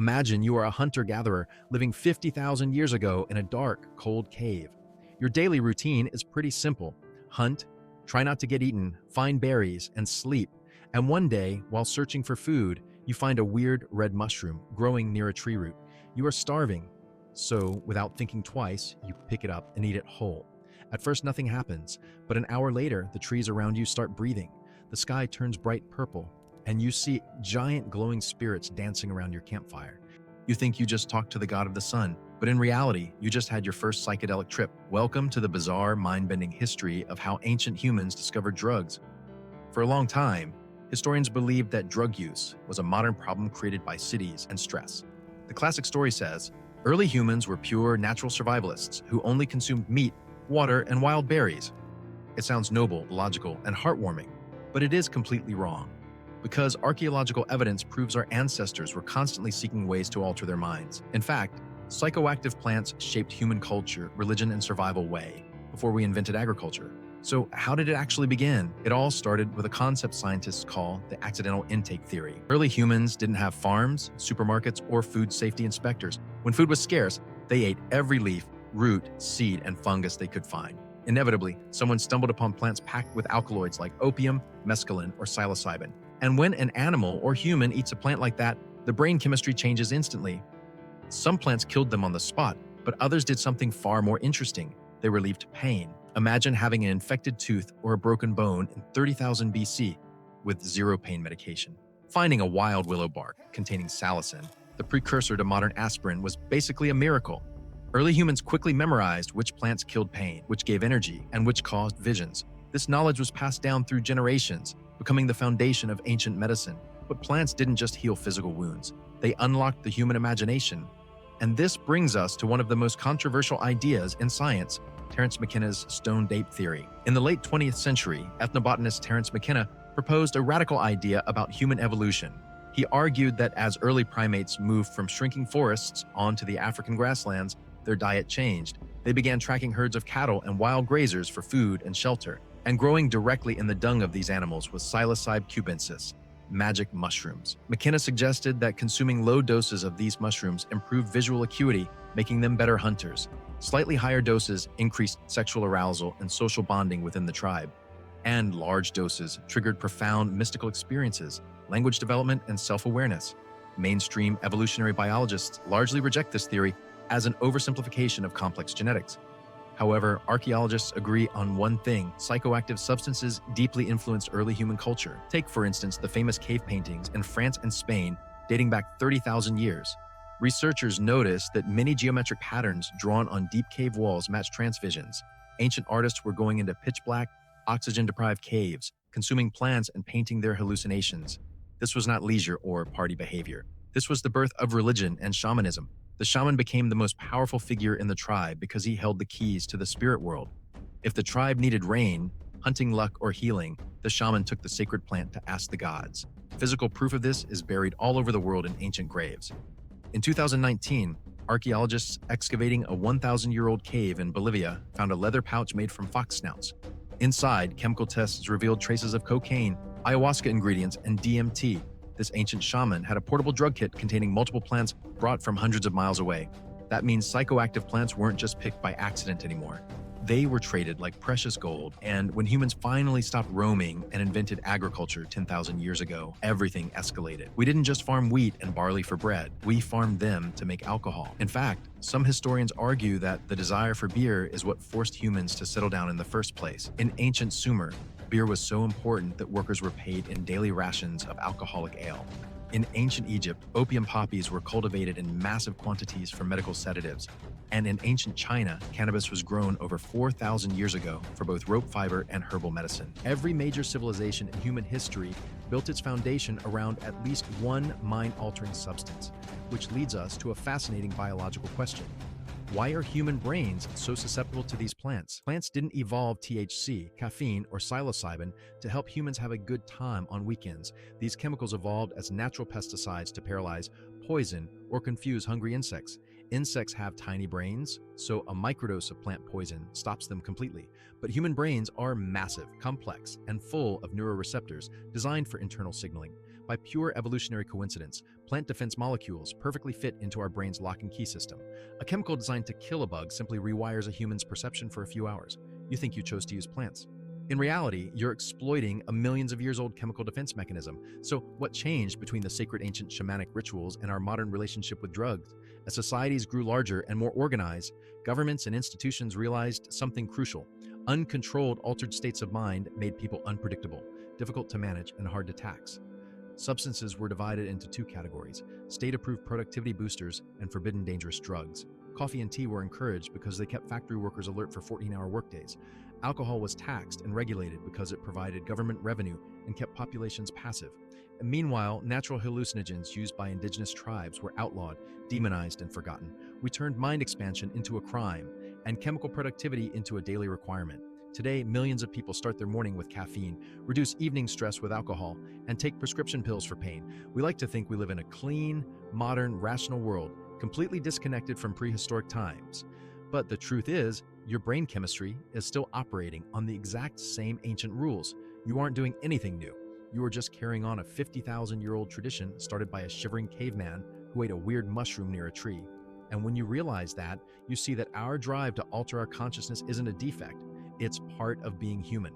Imagine you are a hunter-gatherer living 50,000 years ago in a dark, cold cave. Your daily routine is pretty simple. Hunt, try not to get eaten, find berries, and sleep. And one day, while searching for food, you find a weird red mushroom growing near a tree root. You are starving, so without thinking twice, you pick it up and eat it whole. At first, nothing happens, but an hour later, the trees around you start breathing. The sky turns bright purple, and you see giant glowing spirits dancing around your campfire. You think you just talked to the god of the sun, but in reality, you just had your first psychedelic trip. Welcome to the bizarre, mind-bending history of how ancient humans discovered drugs. For a long time, historians believed that drug use was a modern problem created by cities and stress. The classic story says, early humans were pure natural survivalists who only consumed meat, water, and wild berries. It sounds noble, logical, and heartwarming, but it is completely wrong. Because archaeological evidence proves our ancestors were constantly seeking ways to alter their minds. In fact, psychoactive plants shaped human culture, religion, and survival way before we invented agriculture. So how did it actually begin? It all started with a concept scientists call the accidental intake theory. Early humans didn't have farms, supermarkets, or food safety inspectors. When food was scarce, they ate every leaf, root, seed, and fungus they could find. Inevitably, someone stumbled upon plants packed with alkaloids like opium, mescaline, or psilocybin. And when an animal or human eats a plant like that, the brain chemistry changes instantly. Some plants killed them on the spot, but others did something far more interesting. They relieved pain. Imagine having an infected tooth or a broken bone in 30,000 BC with zero pain medication. Finding a wild willow bark containing salicin, the precursor to modern aspirin, was basically a miracle. Early humans quickly memorized which plants killed pain, which gave energy, and which caused visions. This knowledge was passed down through generations, becoming the foundation of ancient medicine. But plants didn't just heal physical wounds. They unlocked the human imagination. And this brings us to one of the most controversial ideas in science, Terence McKenna's stone date theory. In the late 20th century, ethnobotanist Terence McKenna proposed a radical idea about human evolution. He argued that as early primates moved from shrinking forests onto the African grasslands, their diet changed. They began tracking herds of cattle and wild grazers for food and shelter. And growing directly in the dung of these animals was psilocybe cubensis, magic mushrooms. McKenna suggested that consuming low doses of these mushrooms improved visual acuity, making them better hunters. Slightly higher doses increased sexual arousal and social bonding within the tribe. And large doses triggered profound mystical experiences, language development, and self-awareness. Mainstream evolutionary biologists largely reject this theory as an oversimplification of complex genetics. However, archaeologists agree on one thing: psychoactive substances deeply influenced early human culture. Take, for instance, the famous cave paintings in France and Spain dating back 30,000 years. Researchers noticed that many geometric patterns drawn on deep cave walls matched trance visions. Ancient artists were going into pitch-black, oxygen-deprived caves, consuming plants and painting their hallucinations. This was not leisure or party behavior. This was the birth of religion and shamanism. The shaman became the most powerful figure in the tribe because he held the keys to the spirit world. If the tribe needed rain, hunting luck, or healing, the shaman took the sacred plant to ask the gods. Physical proof of this is buried all over the world in ancient graves. In 2019, archaeologists excavating a 1,000-year-old cave in Bolivia found a leather pouch made from fox snouts. Inside, chemical tests revealed traces of cocaine, ayahuasca ingredients, and DMT. This ancient shaman had a portable drug kit containing multiple plants brought from hundreds of miles away. That means psychoactive plants weren't just picked by accident anymore. They were traded like precious gold. And when humans finally stopped roaming and invented agriculture 10,000 years ago, everything escalated. We didn't just farm wheat and barley for bread. We farmed them to make alcohol. In fact, some historians argue that the desire for beer is what forced humans to settle down in the first place. In ancient Sumer, beer was so important that workers were paid in daily rations of alcoholic ale. In ancient Egypt, opium poppies were cultivated in massive quantities for medical sedatives. And in ancient China, cannabis was grown over 4,000 years ago for both rope fiber and herbal medicine. Every major civilization in human history built its foundation around at least one mind-altering substance, which leads us to a fascinating biological question. Why are human brains so susceptible to these plants? Plants didn't evolve THC, caffeine, or psilocybin to help humans have a good time on weekends. These chemicals evolved as natural pesticides to paralyze, poison, or confuse hungry insects. Insects have tiny brains, so a microdose of plant poison stops them completely. But human brains are massive, complex, and full of neuroreceptors designed for internal signaling. By pure evolutionary coincidence, plant defense molecules perfectly fit into our brain's lock and key system. A chemical designed to kill a bug simply rewires a human's perception for a few hours. You think you chose to use plants. In reality, you're exploiting a millions of years old chemical defense mechanism. So, what changed between the sacred ancient shamanic rituals and our modern relationship with drugs? As societies grew larger and more organized, governments and institutions realized something crucial. Uncontrolled, altered states of mind made people unpredictable, difficult to manage, and hard to tax. Substances were divided into two categories: state-approved productivity boosters and forbidden dangerous drugs. Coffee and tea were encouraged because they kept factory workers alert for 14-hour workdays. Alcohol was taxed and regulated because it provided government revenue and kept populations passive. And meanwhile, natural hallucinogens used by indigenous tribes were outlawed, demonized, and forgotten. We turned mind expansion into a crime and chemical productivity into a daily requirement. Today, millions of people start their morning with caffeine, reduce evening stress with alcohol, and take prescription pills for pain. We like to think we live in a clean, modern, rational world, completely disconnected from prehistoric times. But the truth is, your brain chemistry is still operating on the exact same ancient rules. You aren't doing anything new. You are just carrying on a 50,000-year-old tradition started by a shivering caveman who ate a weird mushroom near a tree. And when you realize that, you see that our drive to alter our consciousness isn't a defect. It's part of being human.